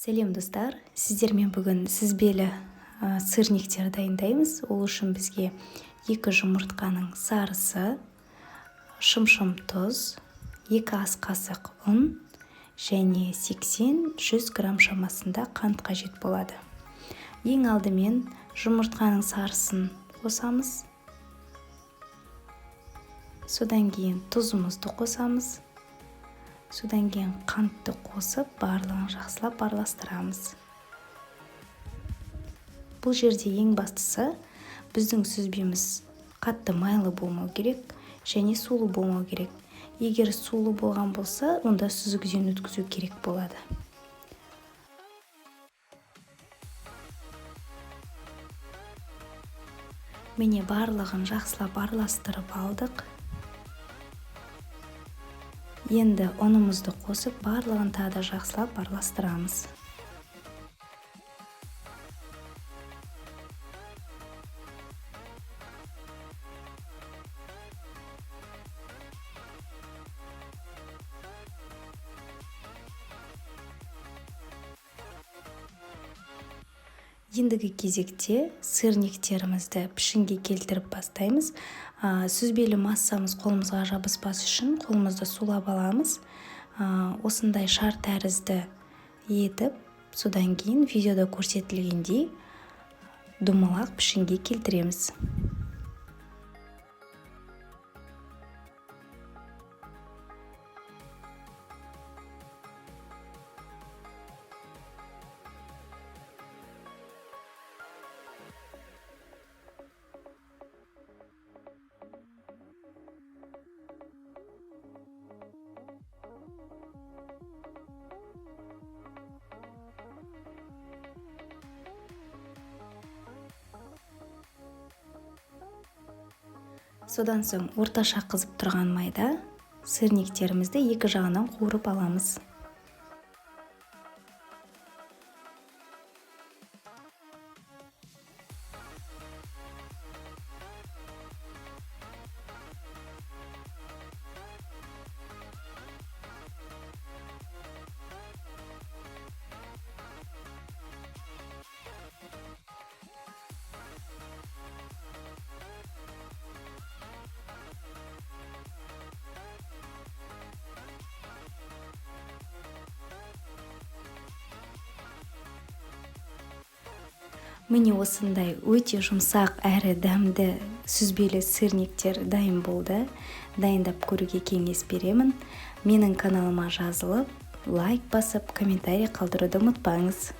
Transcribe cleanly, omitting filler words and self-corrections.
Сәлем достар, сіздермен бүгін сүзбелі сырниктер дайындаймыз. Ол үшін бізге 2 жұмыртқаның сарысы, шым-шым тұз, 2 ас қасық ұн және 80-100 грамм шамасында қант қажет болады. Ең алдымен жұмыртқаның сарысын қосамыз. Содан кейін тұзымызды қосамыз. Содан кейін қантты қосып, барлығын жақсылап араластырамыз. Бұл жерде ең бастысы, біздің сүзбеміз қатты майлы болмау керек және сулы болмау керек. Егер сулы болған болса, онда сүзгіден өткізу керек болады. Міне барлығын жақсылап араластырып алдық. Енді ұнымызды қосып, барлығын тағы да жақсылап араластырамыз. Ендігі кезекте сырниктерімізді пішінге келтіріп бастаймыз. Сүзбелі массамыз қолымызға жабыспас үшін қолымызды сулап аламыз. Осындай шар тәрізді етіп, содан кейін видеода көрсетілгендей домалақ пішінге келтіреміз. Содан соң орташа қызып тұрған майда сырниктерімізді екі жағынан қуырып аламыз. Міне осындай өте жұмсақ әрі дәмді сүзбелі сырниктер дайын болды. Дайындап көруге кеңес беремін. Менің каналыма жазылып, лайк басып, комментарий қалдыруды ұмытпаңыз.